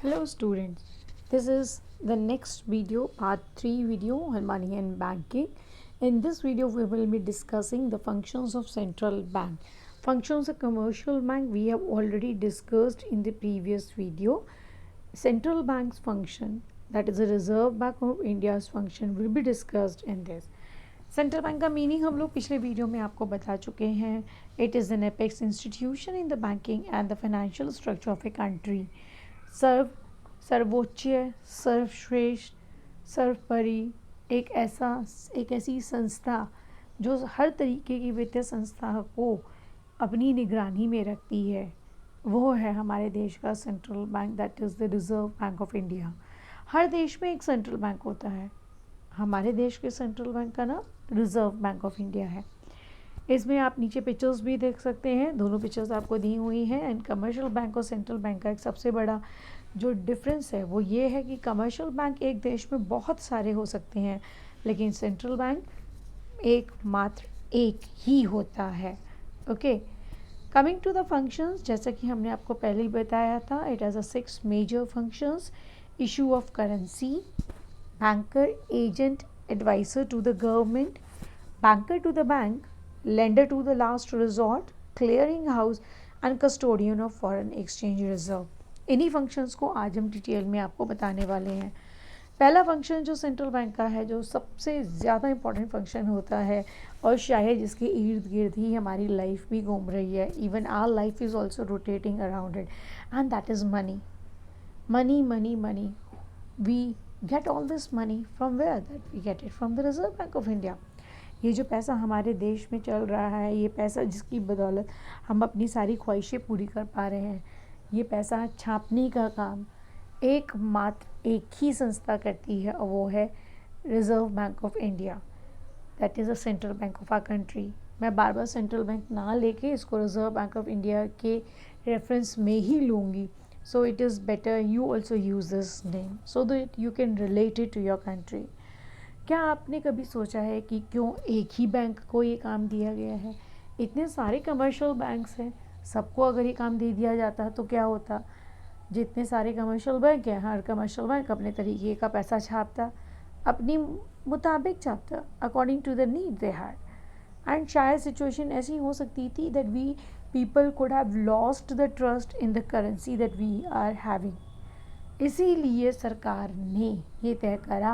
Hello students, this is the next video, part 3 video on money and banking. In this video we will be discussing the functions of central bank. Functions of commercial bank we have already discussed in the previous video. Central bank's function, that is the Reserve Bank of India's function, will be discussed in this. Central bank का meaning हम लोग पिछले video में आपको बता चुके हैं. It is an apex institution in the banking and the financial structure of a country. सर्वोच्च, सर्वश्रेष्ठ, सर्वपरि, एक ऐसी संस्था जो हर तरीके की वित्तीय संस्था को अपनी निगरानी में रखती है, वो है हमारे देश का central bank, that is the Reserve bank of India. हर देश में एक सेंट्रल बैंक होता है. हमारे देश के सेंट्रल बैंक का नाम रिज़र्व बैंक ऑफ इंडिया है. इसमें आप नीचे पिक्चर्स भी देख सकते हैं, दोनों पिक्चर्स आपको दी हुई हैं. एंड कमर्शियल बैंक और सेंट्रल बैंक का एक सबसे बड़ा जो डिफरेंस है वो ये है कि कमर्शियल बैंक एक देश में बहुत सारे हो सकते हैं, लेकिन सेंट्रल बैंक एक ही होता है. Okay, coming to the functions, जैसा कि हमने आपको पहले ही बताया था, it has 6 major functions. Issue of currency, banker, agent, advisor to the government, banker to the bank, lender to the last resort, clearing house and custodian of foreign exchange reserve. इन्हीं functions को आज हम detail में आपको बताने वाले हैं. पहला फंक्शन जो सेंट्रल बैंक का है, जो सबसे ज़्यादा इम्पॉर्टेंट फंक्शन होता है और शायद जिसके इर्द गिर्द ही हमारी लाइफ भी घूम रही है, even our life is also rotating around it, and that is money. Money money money, we get all this money from where? That we get it from the Reserve Bank of India. ये जो पैसा हमारे देश में चल रहा है, ये पैसा जिसकी बदौलत हम अपनी सारी ख्वाहिशें पूरी कर पा रहे हैं, ये पैसा छापने का काम एक ही संस्था करती है, और वो है Reserve bank of India. That is a central bank of our country. मैं बार बार सेंट्रल बैंक ना लेके इसको रिज़र्व बैंक ऑफ इंडिया के रेफरेंस में ही लूँगी. So it is better you also use this name so that you can relate it to your country. क्या आपने कभी सोचा है कि क्यों एक ही बैंक को ये काम दिया गया है? इतने सारे कमर्शियल बैंक्स हैं, सबको अगर ये काम दे दिया जाता तो क्या होता? जितने सारे कमर्शियल बैंक हैं, हर कमर्शियल बैंक अपने तरीके का पैसा छापता, अपनी मुताबिक छापता, according to the need they had. And शायद सिचुएशन ऐसी हो सकती थी that we people could have lost the trust in the currency that we are having. इसीलिए सरकार ने ये तय करा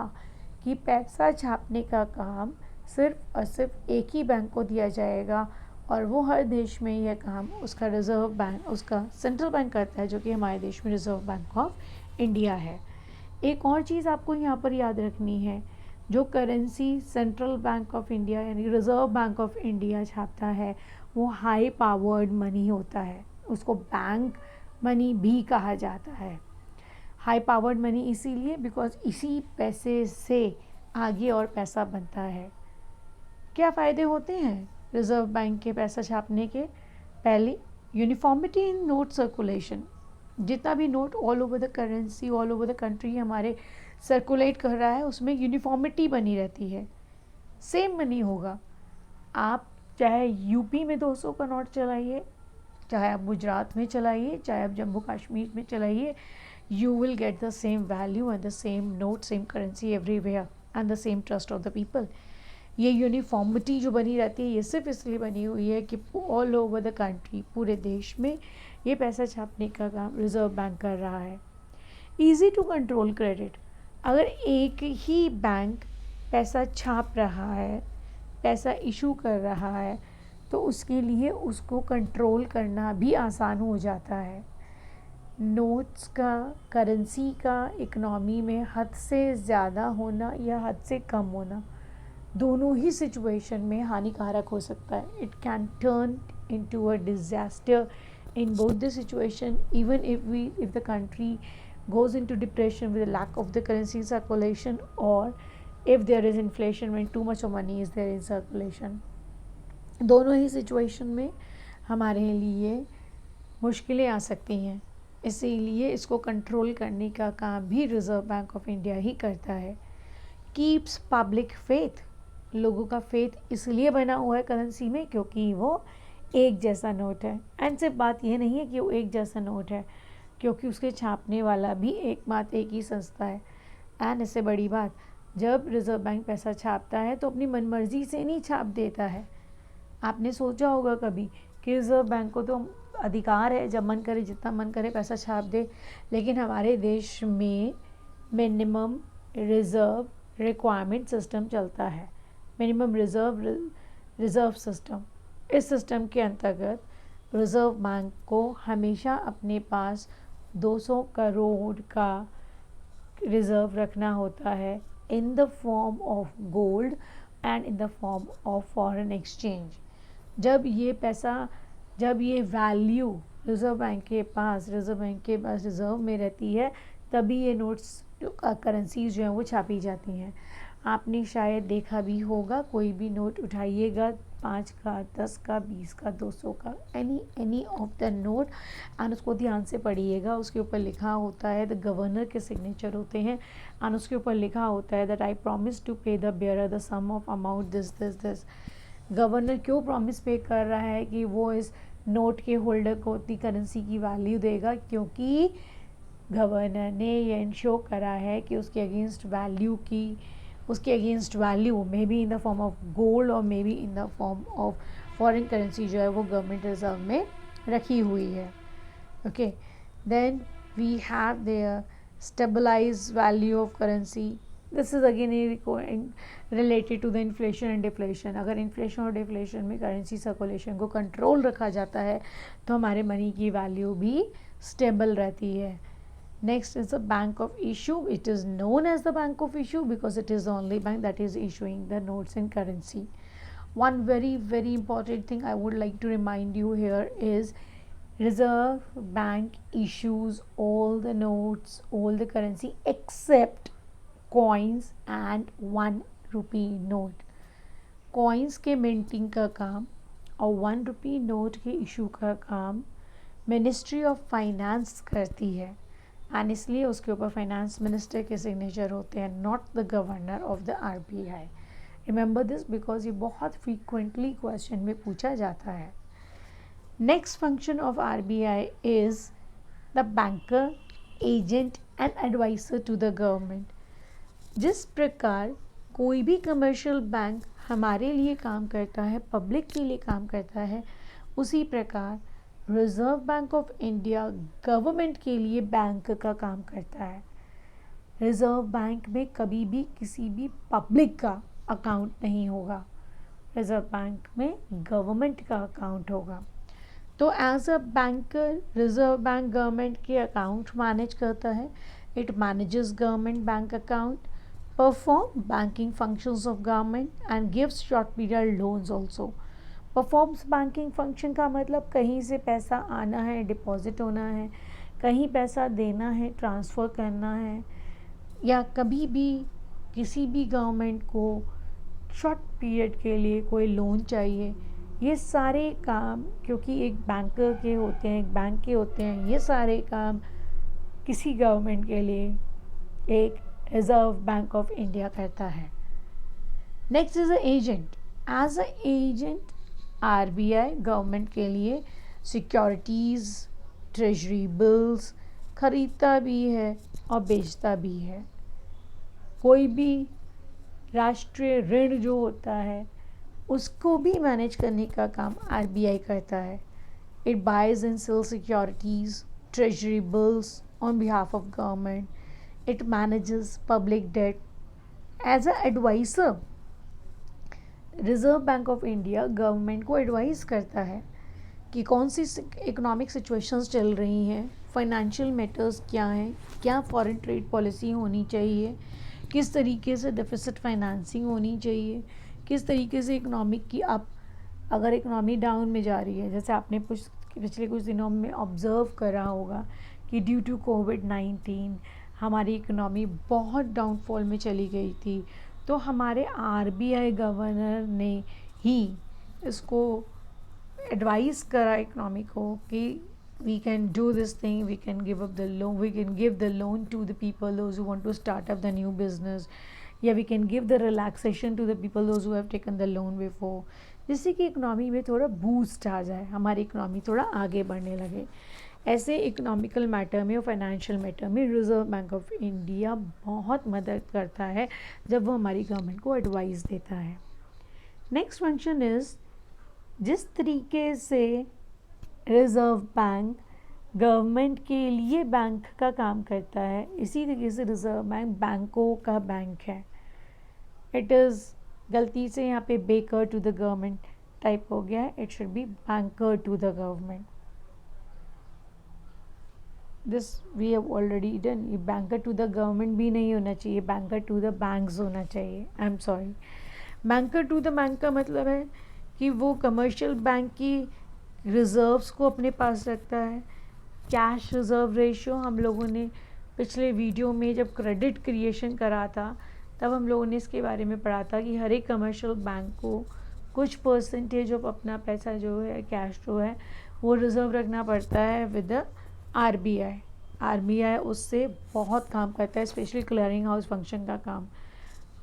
कि पैसा छापने का काम सिर्फ और सिर्फ एक ही बैंक को दिया जाएगा, और वो हर देश में यह काम उसका रिज़र्व बैंक, उसका सेंट्रल बैंक करता है, जो कि हमारे देश में रिज़र्व बैंक ऑफ इंडिया है. एक और चीज़ आपको यहाँ पर याद रखनी है, जो currency central bank of India यानी रिज़र्व बैंक ऑफ इंडिया छापता है, वो हाई पावर्ड मनी होता है. उसको बैंक मनी भी कहा जाता है. हाई पावर्ड मनी इसीलिए बिकॉज इसी पैसे से आगे और पैसा बनता है. क्या फ़ायदे होते हैं रिज़र्व बैंक के पैसा छापने के? पहले, यूनिफॉर्मिटी इन नोट सर्कुलेशन. जितना भी note all over the currency, all over the country हमारे सर्कुलेट कर रहा है, उसमें यूनिफॉर्मिटी बनी रहती है. सेम मनी होगा. आप चाहे यूपी में 200 का नोट चलाइए, चाहे आप गुजरात में चलाइए, चाहे आप जम्मू कश्मीर में चलाइए, you will get the same value and the same note, same currency everywhere and the same trust of the people. ये यूनिफॉर्मिटी जो बनी रहती है, ये सिर्फ इसलिए बनी हुई है कि ऑल ओवर द कंट्री, पूरे देश में ये पैसा छापने का काम रिज़र्व बैंक कर रहा है. Easy to control credit. अगर एक ही बैंक पैसा छाप रहा है, पैसा इशू कर रहा है, तो उसके लिए उसको कंट्रोल करना भी आसान हो जाता है. नोट्स का, करेंसी का इकोनॉमी में हद से ज़्यादा होना या हद से कम होना, दोनों ही सिचुएशन में हानिकारक हो सकता है. It can turn into a disaster in both the situation, even if the country goes into depression with the lack of the currency circulation, or if there is inflation when too much of money is there in circulation. दोनों ही situation में हमारे लिए मुश्किलें आ सकती हैं. इसीलिए इसको control करने का काम भी रिज़र्व बैंक ऑफ इंडिया ही करता है. Keeps public faith. लोगों का फेथ इसलिए बना हुआ है करेंसी में क्योंकि वो एक जैसा नोट है. एंड सिर्फ बात ये नहीं है कि वो एक जैसा नोट है, क्योंकि उसके छापने वाला भी एक ही संस्था है। एंड इससे बड़ी बात, जब रिज़र्व बैंक पैसा छापता है तो अपनी मनमर्जी से नहीं छाप देता है। आपने सोचा होगा कभी कि रिज़र्व बैंक को तो अधिकार है जब मन करे जितना मन करे पैसा छाप दे, लेकिन हमारे देश में मिनिमम रिज़र्व रिक्वायरमेंट सिस्टम चलता है, मिनिमम रिज़र्व सिस्टम। इस सिस्टम के अंतर्गत रिज़र्व बैंक को हमेशा अपने पास 200 करोड़ का रिज़र्व रखना होता है इन the form of gold and in the form of foreign exchange. जब ये वैल्यू रिज़र्व बैंक के पास रिज़र्व में रहती है, तभी ये नोट्स करेंसीज जो हैं वो छापी जाती हैं। आपने शायद देखा भी होगा, कोई भी नोट उठाइएगा 5 का, 10 का, 20 का, 200 का, any of the note, and उसको ध्यान से पढ़िएगा। उसके ऊपर लिखा होता है, द गवर्नर के सिग्नेचर होते हैं, एंड उसके ऊपर लिखा होता है that I promise to pay the bearer the sum of amount this. Governor क्यों प्रॉमिस पे कर रहा है कि वो इस नोट के होल्डर को उतनी करेंसी की वैल्यू देगा? क्योंकि गवर्नर ने ये इंश्योर करा है कि उसके against value may be in the form of gold और may be in the form of foreign currency जो है वो गवर्नमेंट रिजर्व में रखी हुई है। Okay, then we have there stabilize value of currency. This is again related to the inflation and deflation. अगर inflation और डिफ्लेशन में करेंसी सर्कुलेशन को कंट्रोल रखा जाता है तो हमारे मनी की वैल्यू भी स्टेबल रहती है। Next is the bank of issue. It is known as the bank of issue because it is the only bank that is issuing the notes in currency. One very important thing I would like to remind you here is Reserve Bank issues all the notes, all the currency except coins and 1 rupee note. Coins के minting का काम और 1 rupee note के issue का काम Ministry of Finance करती है, and इसलिए उसके ऊपर फाइनेंस मिनिस्टर के सिग्नेचर होते हैं, not the governor of the RBI। Remember this because ये बहुत फ्रीक्वेंटली क्वेश्चन में पूछा जाता है। Next function of RBI is the banker, agent and advisor to the government. जिस प्रकार कोई भी कमर्शियल बैंक हमारे लिए काम करता है, पब्लिक के लिए काम करता है, उसी प्रकार reserve bank of India government के लिए बैंक का काम करता है। रिज़र्व बैंक में कभी भी किसी भी पब्लिक का अकाउंट नहीं होगा, रिज़र्व बैंक में गवर्नमेंट का अकाउंट होगा। तो as a banker Reserve Bank government के अकाउंट मैनेज करता है। It manages government bank account, perform banking functions of government and gives short period loans also. Performs banking function का मतलब कहीं से पैसा आना है, डिपॉजिट होना है, कहीं पैसा देना है, ट्रांसफ़र करना है, या कभी भी किसी भी गवर्नमेंट को शॉर्ट पीरियड के लिए कोई लोन चाहिए, ये सारे काम क्योंकि एक बैंकर के होते हैं, एक बैंक के होते हैं, ये सारे काम किसी गवर्नमेंट के लिए एक रिज़र्व बैंक ऑफ इंडिया करता है। Next is a agent. As a agent RBI government के लिए सिक्योरिटीज़, ट्रेजरी बिल्स खरीदता भी है और बेचता भी है। कोई भी राष्ट्रीय ऋण जो होता है उसको भी मैनेज करने का काम RBI करता है। It buys and sells securities, treasury bills on behalf of government. It manages public debt. As a adviser reserve bank of India government को एडवाइस करता है कि कौन सी इकोनॉमिक सिचुएशंस चल रही हैं, फाइनेंशियल मैटर्स क्या हैं, क्या फॉरेन ट्रेड पॉलिसी होनी चाहिए, किस तरीके से डेफिसिट फाइनेंसिंग होनी चाहिए, किस तरीके से इकोनॉमिक की अगर इकोनॉमी डाउन में जा रही है, जैसे आपने पिछले कुछ दिनों में ऑब्ज़र्व करा होगा कि ड्यू टू कोविड-19 हमारी इकोनॉमी बहुत डाउनफॉल में चली गई थी, तो हमारे RBI गवर्नर ने ही इसको एडवाइस करा इकोनॉमी को कि we can do this thing, we can give the loan to the people those who want to start up the new business, या we can give the relaxation to the people those who have taken the loan before, जिससे कि economy में थोड़ा boost आ जाए, हमारी economy थोड़ा आगे बढ़ने लगे। ऐसे इकोनॉमिकल मैटर में और फाइनेंशियल मैटर में रिजर्व बैंक ऑफ इंडिया बहुत मदद करता है जब वो हमारी गवर्नमेंट को एडवाइस देता है। नेक्स्ट फंक्शन इज़, जिस तरीके से रिजर्व बैंक गवर्नमेंट के लिए बैंक का काम करता है, इसी तरीके से रिजर्व बैंक बैंकों का बैंक है। इट इज़, गलती से यहाँ पे baker to the government type हो गया है, it should be banker to the government. This we have already done. ये बैंकर टू द गवर्नमेंट भी नहीं होना चाहिए, बैंकर टू द बैंक्स होना चाहिए। I am sorry. Banker to the bank का मतलब है कि वो कमर्शियल बैंक की रिजर्व्स को अपने पास रखता है। कैश रिजर्व रेशियो हम लोगों ने पिछले वीडियो में जब क्रेडिट क्रिएशन करा था तब हम लोगों ने इसके बारे में पढ़ा था कि हर एक कमर्शियल बैंक को कुछ परसेंटेज ऑफ अपना पैसा जो है, कैश जो है, वो रिज़र्व रखना पड़ता है विद द आरबीआई। आरबीआई उससे बहुत काम करता है, स्पेशली क्लियरिंग हाउस फंक्शन का काम।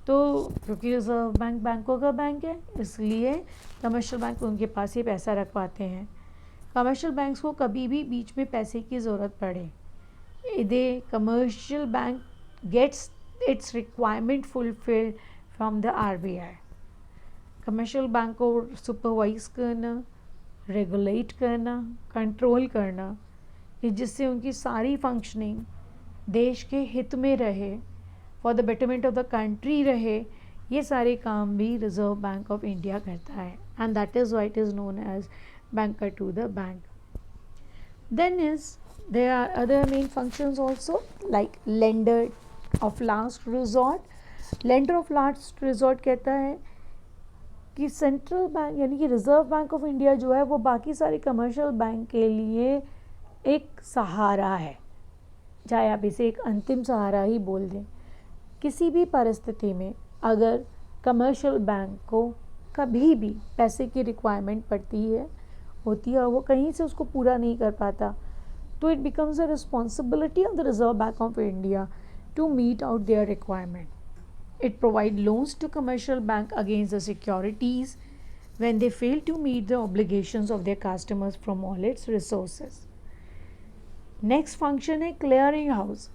तो क्योंकि रिजर्व बैंक बैंकों का बैंक है, इसलिए कमर्शियल बैंक उनके पास ही पैसा रख पाते हैं। कमर्शियल बैंक्स को कभी भी बीच में पैसे की ज़रूरत पड़े, they commercial bank gets its requirement fulfilled from the RBI. Commercial bank को सुपरवाइज करना, रेगुलेट करना, कंट्रोल करना, कि जिससे उनकी सारी फंक्शनिंग देश के हित में रहे, for the betterment of the country रहे, ये सारे काम भी रिजर्व बैंक ऑफ इंडिया करता है। And that is why it is known as banker to the bank. Then there are other main functions also, like lender of last resort. lender of last resort कहता है कि central bank यानी कि reserve bank of India जो है वो बाकी सारे कमर्शियल बैंक के लिए एक सहारा है, चाहे आप इसे एक अंतिम सहारा ही बोल दें। किसी भी परिस्थिति में अगर कमर्शियल बैंक को कभी भी पैसे की रिक्वायरमेंट पड़ती है, होती है, और वो कहीं से उसको पूरा नहीं कर पाता, तो it becomes a responsibility of the reserve bank of India to meet out their requirement. It provides loans to commercial bank against the securities when they fail to meet the obligations of their customers from all its resources. Next function है clearing house.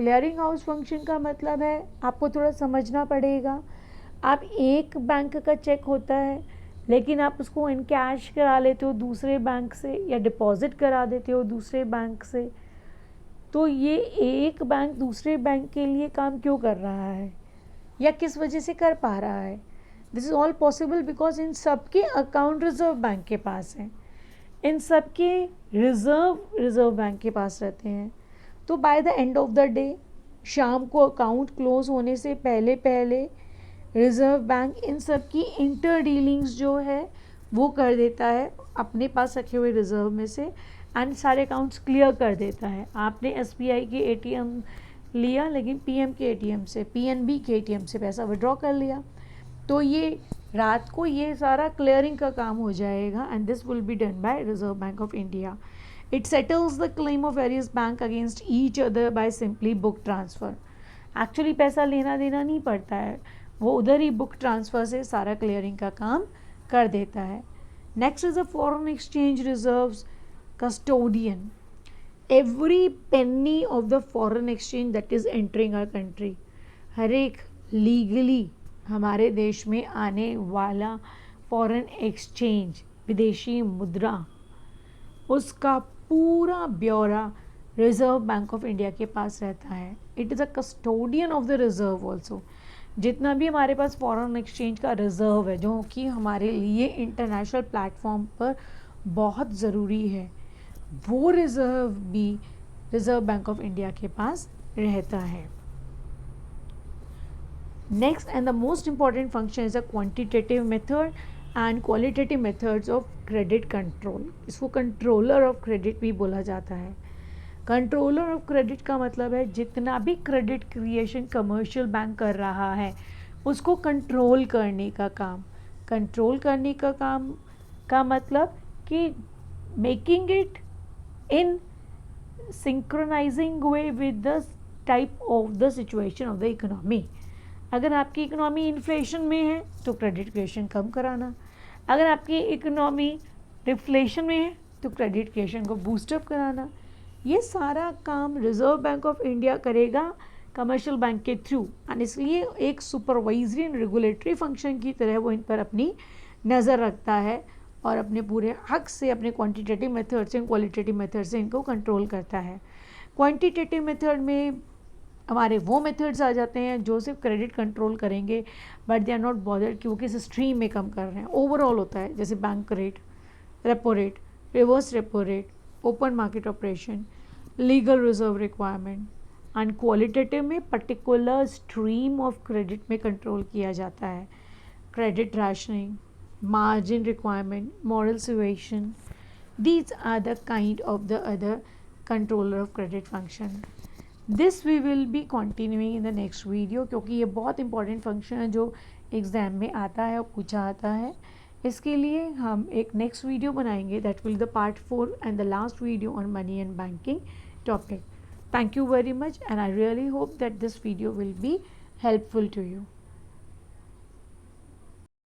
Clearing house function का मतलब है, आपको थोड़ा समझना पड़ेगा। आप एक बैंक का चेक होता है लेकिन आप उसको इन कैश करा लेते हो दूसरे बैंक से, या डिपॉजिट करा देते हो दूसरे बैंक से, तो ये एक बैंक दूसरे बैंक के लिए काम क्यों कर रहा है या किस वजह से कर पा रहा है? This is all possible because in सब के अकाउंट रिजर्व बैंक के पास हैं, इन सब के रिजर्व बैंक के पास रहते हैं। तो by the end of the day, शाम को अकाउंट क्लोज होने से पहले रिजर्व बैंक इन सब की इंटर डीलिंग्स जो है वो कर देता है अपने पास रखे हुए रिजर्व में से, एंड सारे अकाउंट्स क्लियर कर देता है। आपने एसबीआई के एटीएम लिया लेकिन पीएम के एटीएम से, पीएनबी के एटीएम से पैसा विड्रॉ कर लिया, तो ये रात को ये सारा क्लियरिंग का काम हो जाएगा, and this will be done by reserve bank of India. It settles the claim of various bank against each other by simply book transfer. Actually पैसा लेना देना नहीं पड़ता है, वो उधर ही बुक ट्रांसफ़र से सारा क्लियरिंग का काम कर देता है. Next is the foreign exchange reserves custodian. Every penny of the foreign exchange that is entering our country, हर एक लीगली हमारे देश में आने वाला फॉरेन एक्सचेंज, विदेशी मुद्रा, उसका पूरा ब्यौरा रिजर्व बैंक ऑफ इंडिया के पास रहता है. It is a custodian of the reserve also. जितना भी हमारे पास फॉरेन एक्सचेंज का रिजर्व है जो कि हमारे लिए इंटरनेशनल प्लेटफॉर्म पर बहुत ज़रूरी है, वो रिजर्व भी रिजर्व बैंक ऑफ इंडिया के पास रहता है. Next and the most important function is a quantitative method and qualitative methods of credit control. इसको कंट्रोलर ऑफ क्रेडिट भी बोला जाता है. कंट्रोलर ऑफ क्रेडिट का मतलब है जितना भी क्रेडिट क्रिएशन कमर्शियल बैंक कर रहा है उसको कंट्रोल करने का काम. कंट्रोल करने का काम का मतलब कि making it in synchronizing way with the type of the situation of the economy. अगर आपकी इकोनॉमी इन्फ्लेशन में है तो क्रेडिट क्रिएशन कम कराना, अगर आपकी इकोनॉमी डिफ्लेशन में है तो क्रेडिट क्रिएशन को बूस्टअप कराना, ये सारा काम रिजर्व बैंक ऑफ इंडिया करेगा कमर्शियल बैंक के थ्रू, एंड इसलिए एक सुपरवाइजरी एंड रेगुलेटरी फंक्शन की तरह वो इन पर अपनी नज़र रखता है और अपने पूरे हक से अपने क्वांटिटेटिव मेथड से क्वालिटेटिव मेथड से इनको कंट्रोल करता है। क्वांटिटेटिव मेथड में हमारे वो मेथड्स आ जाते हैं जो सिर्फ क्रेडिट कंट्रोल करेंगे, but they are not bothered कि वो किस स्ट्रीम में कम कर रहे हैं, ओवरऑल होता है, जैसे bank rate, repo rate, reverse repo rate, open market operation, legal reserve requirement, and qualitative में पर्टिकुलर स्ट्रीम ऑफ क्रेडिट में कंट्रोल किया जाता है, credit rationing, margin requirement, moral suasion. These are the kind of the other controller of credit function. This we will be continuing in the next video, क्योंकि ये बहुत important function है जो exam में आता है और पूछा आता है। इसके लिए हम एक नेक्स्ट वीडियो बनाएंगे, that will be the part 4 and the last video on money and banking topic. Thank you very much, and I really hope that this video will be helpful to you.